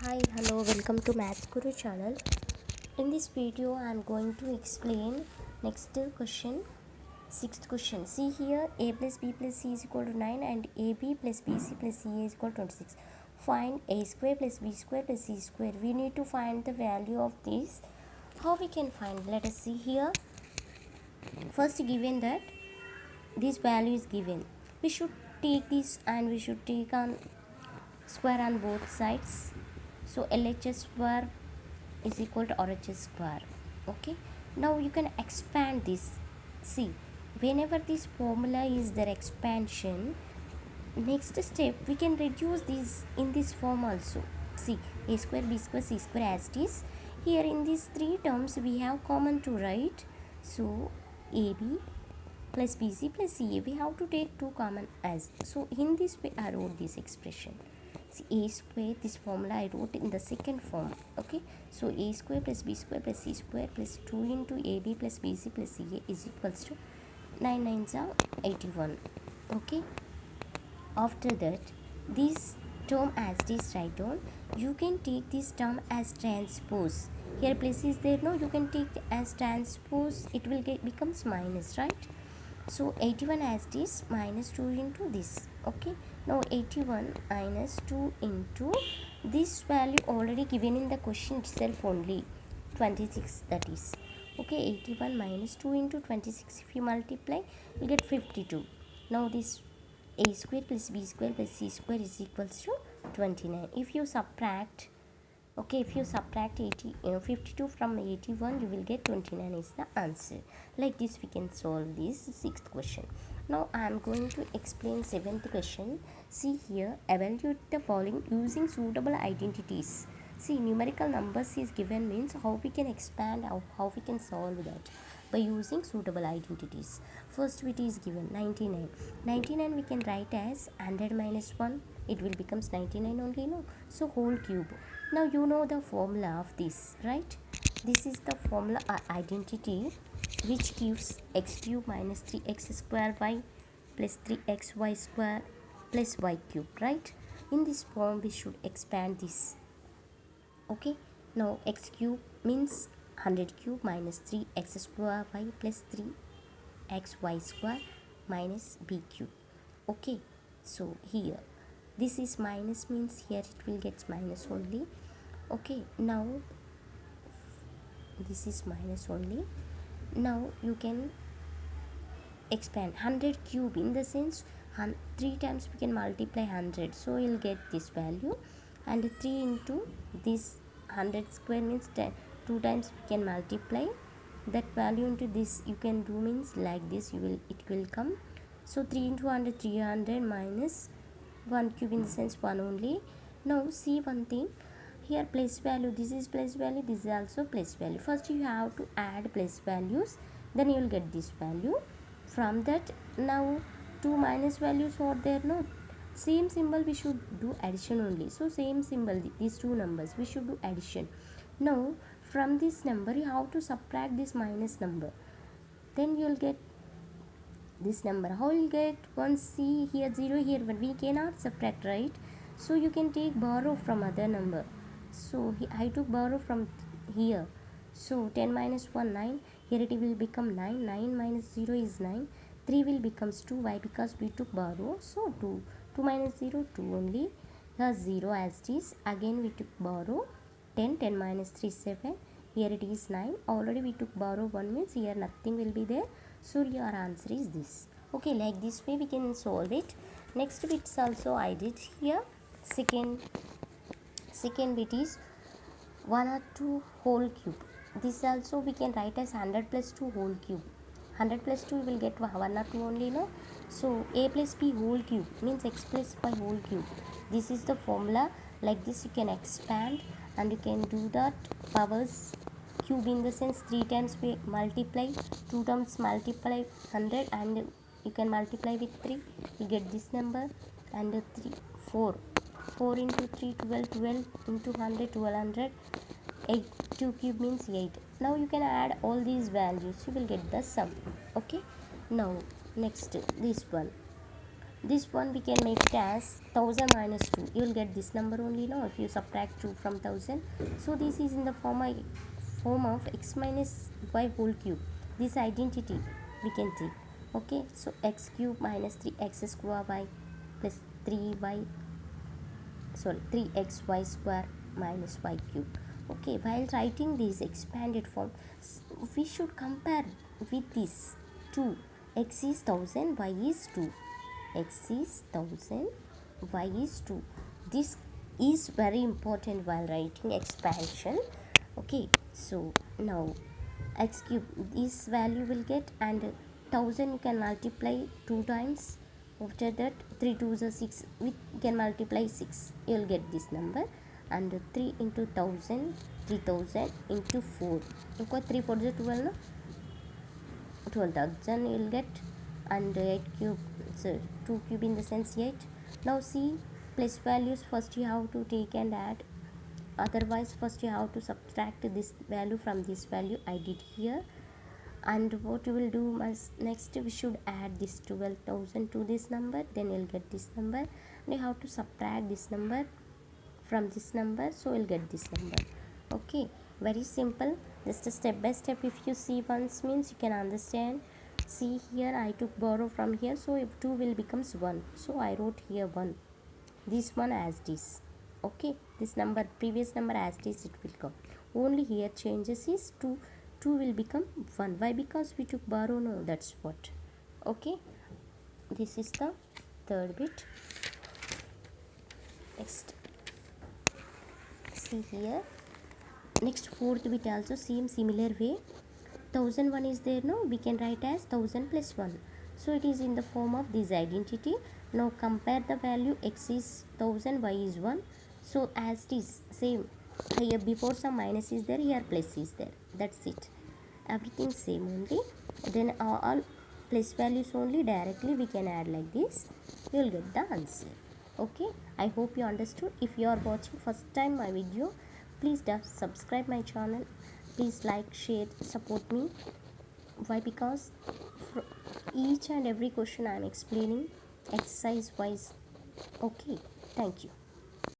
Hi, hello, welcome to Maths Guru channel. In this video, I am going to explain next question, sixth question. See here, a plus b plus c is equal to 9 and ab plus bc plus ca is equal to 26. Find a square plus b square plus c square. We need to find the value of this. How we can find? Let us see here. First, given that this value is given, we should take this and we should take on square on both sides. So LHS square is equal to RHS square. Okay, now you can expand this. See, whenever this formula is their expansion, next step we can reduce this in this form also. See, a square b square c square as it is. Here in these three terms we have common to write. So ab plus bc plus ca, we have to take two common as. So in this way I wrote this expression. See, a square, this formula I wrote in the second form. Okay, so a square plus b square plus c square plus 2 into ab plus bc plus ca is equals to 9 9s are 81. Okay, after that this term as this write down, you can take this term as transpose. Here plus is there, no, you can take as transpose, it will get becomes minus, right? So 81 as this minus 2 into this. Okay, now 81 minus 2 into this value already given in the question itself only, 26, that is. Okay, 81 minus 2 into 26, if you multiply you get 52. Now this a square plus b square plus c square is equals to 29. If you subtract, okay, if you subtract 52 from 81, you will get 29 is the answer. Like this we can solve this sixth question. Now I am going to explain seventh question. See here, evaluate the following using suitable identities. See, numerical numbers is given means how we can expand, how we can solve that by using suitable identities. First it is given 99. 99 we can write as 100 minus 1, it will becomes 99 only, no? So whole cube. Now you know the formula of this, right? This is the formula identity which gives x cube minus 3x square y plus 3xy square plus y cube, right? In this form we should expand this. Okay, now x cube means 100 cube minus 3x square y plus 3xy square minus b cube. Okay, so here this is minus means here it will get minus only. Okay, now this is minus only. Now you can expand 100 cube in the sense 3 times we can multiply 100, so you'll get this value, and 3 into this 100 square means 10, 2 times we can multiply that value into this, you can do means like this, it will come. So 3 into 100 300 minus 1 cube in the sense 1 only. Now see one thing here, plus value, this is plus value, this is also plus value. First you have to add plus values, then you will get this value. From that, now two minus values are there, no? Same symbol we should do addition only. So same symbol, these two numbers we should do addition. Now from this number you have to subtract this minus number, then you will get this number. How you get? Once see here 0 here, but we cannot subtract, right? So you can take borrow from other number. So I took borrow from here. So 10 minus 1 9, here it will become 9. 9 minus 0 is 9. 3 will becomes 2. Why? Because we took borrow. So 2. 2 minus 0 2 only. Here 0 as it is. Again we took borrow. 10. 10 minus 3 7. Here it is 9. Already we took borrow 1 means here nothing will be there. So your answer is this. Okay, like this way we can solve it. Next bits also I did here. Second bit is 1 or 2 whole cube. This also we can write as 100 plus 2 whole cube. 100 plus 2 will get 1 or 2 only, no? So a plus b whole cube means x plus y whole cube. This is the formula. Like this you can expand and you can do that powers cube in the sense 3 times we multiply, 2 times multiply 100, and you can multiply with 3, you get this number, and 4 into 3 12, 12 into 100 1200, 8 2 cube means 8. Now you can add all these values, you will get the sum. Okay, now next this one This one we can make it as 1000 minus 2. You will get this number only now if you subtract 2 from 1000. So this is in the form of x minus y whole cube. This identity we can take. Okay, so x cube minus 3x square y plus 3xy square minus y cube. Okay, while writing this expanded form, we should compare with this 2. X is 1000, y is 2. X is 1000, y is 2. This is very important while writing expansion. Okay, so now x cube, this value will get, and 1000 you can multiply 2 times. After that 3 2s are 6, we can multiply 6, you will get this number. And 3 into 1000, 3000 into 4, okay, 3 4 is 12, no? 12,000 you will get. And 8 cube, so 2 cube in the sense 8. Now see, place values first you have to take and add, otherwise first you have to subtract this value from this value. I did here. And what you will do next, we should add this 12,000 to this number, then you'll get this number, and you have to subtract this number from this number, so you'll get this number. Okay, very simple, just a step by step. If you see once means you can understand. See here, I took borrow from here, so if 2 will becomes 1, so I wrote here 1, this one as this. Okay, this number, previous number as this it will come, only here changes is 2 will become 1. Why? Because we took borrow, no, that's what. Okay, this is the third bit. Next, see here, next fourth bit also same similar way. 1001 is there, no, we can write as 1000 plus 1, so it is in the form of this identity. Now compare the value, x is 1000, y is 1, so as it is same, here before some minus is there, here plus is there, that's it, everything same only. Then all place values only, directly we can add like this, you will get the answer. Okay, I hope you understood. If you are watching first time my video, please subscribe my channel, please like, share, support me. Why? Because for each and every question I am explaining exercise wise. Okay, thank you.